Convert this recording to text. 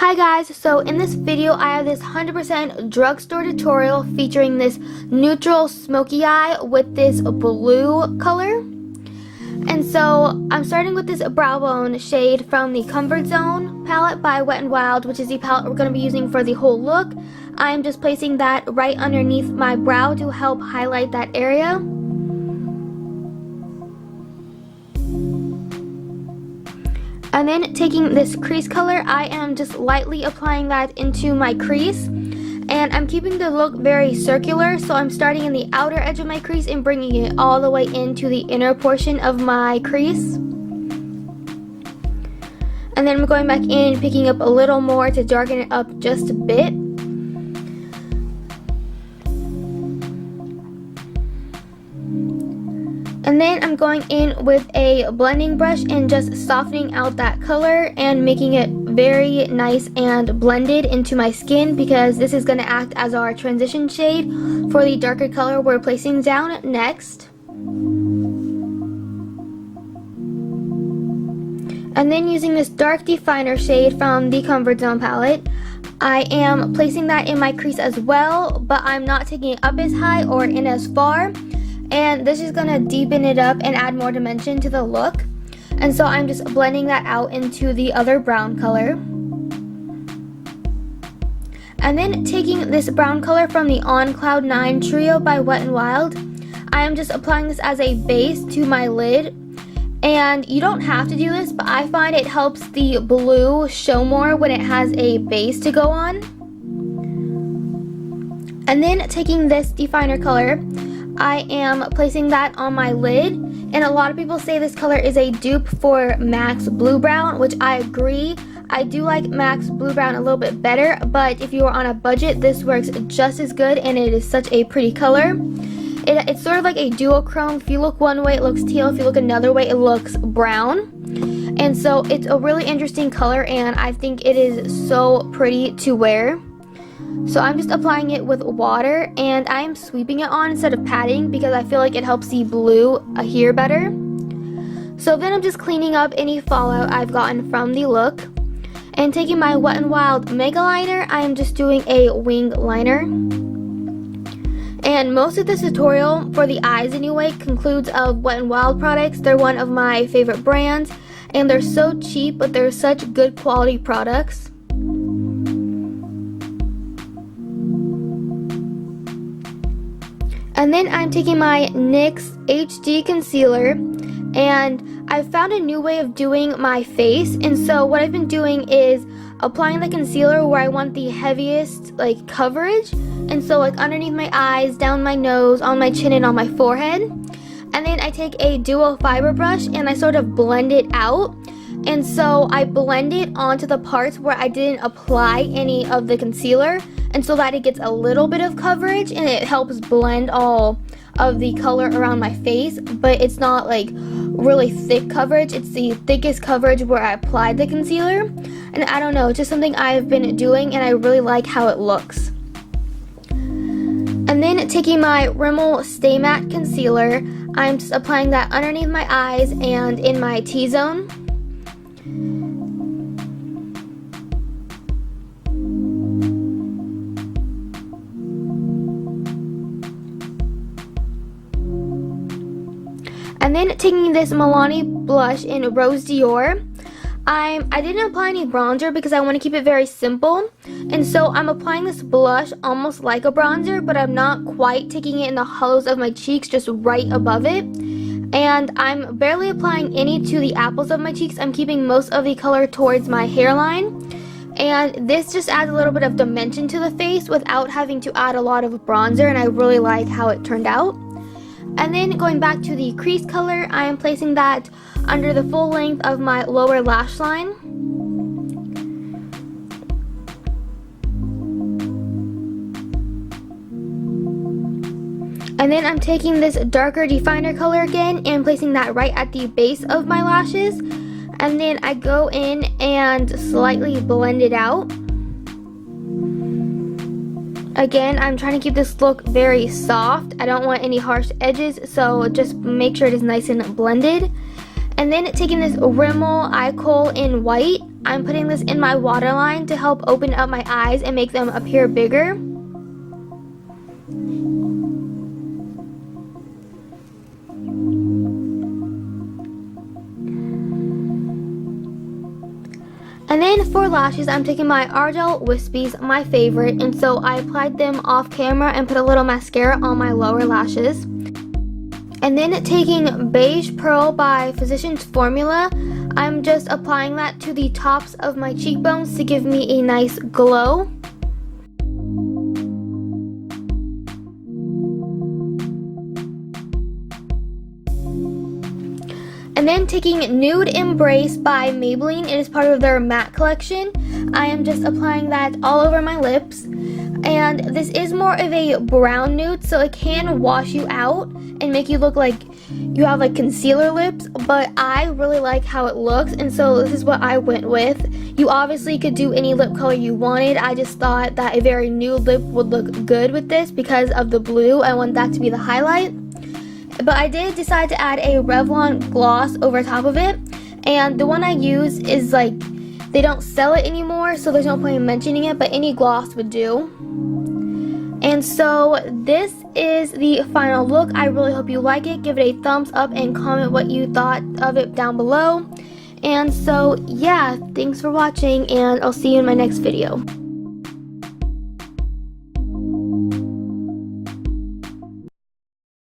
Hi guys, so in this video I have this 100% drugstore tutorial featuring this neutral smoky eye with this blue color. And so I'm starting with this brow bone shade from the Comfort Zone palette by Wet n Wild, which is the palette we're going to be using for the whole look. I'm just placing that right underneath my brow to help highlight that area. And then taking this crease color, I am just lightly applying that into my crease. And I'm keeping the look very circular, so I'm starting in the outer edge of my crease and bringing it all the way into the inner portion of my crease. And then I'm going back in, picking up a little more to darken it up just a bit. And then I'm going in with a blending brush and just softening out that color and making it very nice and blended into my skin, because this is going to act as our transition shade for the darker color we're placing down next. And then using this dark definer shade from the Comfort Zone palette, I am placing that in my crease as well, but I'm not taking it up as high or in as far. And this is going to deepen it up and add more dimension to the look. And so I'm just blending that out into the other brown color. And then taking this brown color from the On Cloud 9 trio by Wet n Wild, I am just applying this as a base to my lid. And you don't have to do this, but I find it helps the blue show more when it has a base to go on. And then taking this definer color, I am placing that on my lid, and a lot of people say this color is a dupe for MAC's Blue Brown, which I agree. I do like MAC's Blue Brown a little bit better, but if you are on a budget, this works just as good, and it is such a pretty color. It's sort of like a duochrome. If you look one way, it looks teal. If you look another way, it looks brown. And so it's a really interesting color, and I think it is so pretty to wear. So I'm just applying it with water, and I'm sweeping it on instead of patting because I feel like it helps the blue adhere better. So then I'm just cleaning up any fallout I've gotten from the look. And taking my Wet n Wild Mega Liner, I am just doing a wing liner. And most of this tutorial, for the eyes anyway, concludes of Wet n Wild products. They're one of my favorite brands, and they're so cheap, but they're such good quality products. And then I'm taking my NYX HD concealer, and I found a new way of doing my face. And so what I've been doing is applying the concealer where I want the heaviest coverage, and so underneath my eyes, down my nose, on my chin, and on my forehead. And then I take a duo fiber brush and I sort of blend it out. And so I blend it onto the parts where I didn't apply any of the concealer, and so that it gets a little bit of coverage and it helps blend all of the color around my face, but it's not really thick coverage. It's the thickest coverage where I applied the concealer. And I don't know, it's just something I've been doing, and I really like how it looks. And then taking my Rimmel Stay Matte concealer, I'm just applying that underneath my eyes and in my T-zone. And then taking this Milani blush in Rose Dior, I didn't apply any bronzer because I want to keep it very simple. And so I'm applying this blush almost like a bronzer, but I'm not quite taking it in the hollows of my cheeks, just right above it. And I'm barely applying any to the apples of my cheeks. I'm keeping most of the color towards my hairline. And this just adds a little bit of dimension to the face without having to add a lot of bronzer, and I really like how it turned out. And then going back to the crease color, I am placing that under the full length of my lower lash line. And then I'm taking this darker definer color again and placing that right at the base of my lashes. And then I go in and slightly blend it out. Again, I'm trying to keep this look very soft. I don't want any harsh edges, so just make sure it is nice and blended. And then taking this Rimmel Eye Kohl in white, I'm putting this in my waterline to help open up my eyes and make them appear bigger. And then for lashes, I'm taking my Ardell Wispies, my favorite, and so I applied them off camera and put a little mascara on my lower lashes. And then taking Beige Pearl by Physicians Formula, I'm just applying that to the tops of my cheekbones to give me a nice glow. And then taking Nude Embrace by Maybelline, it is part of their matte collection. I am just applying that all over my lips. And this is more of a brown nude, so it can wash you out and make you look like you have like concealer lips, but I really like how it looks, and so this is what I went with. You obviously could do any lip color you wanted. I just thought that a very nude lip would look good with this because of the blue. I want that to be the highlight. But I did decide to add a Revlon gloss over top of it, and the one I use is like, they don't sell it anymore, so there's no point in mentioning it, but any gloss would do. And so this is the final look. I really hope you like it. Give it a thumbs up and comment what you thought of it down below. And so yeah, thanks for watching, and I'll see you in my next video.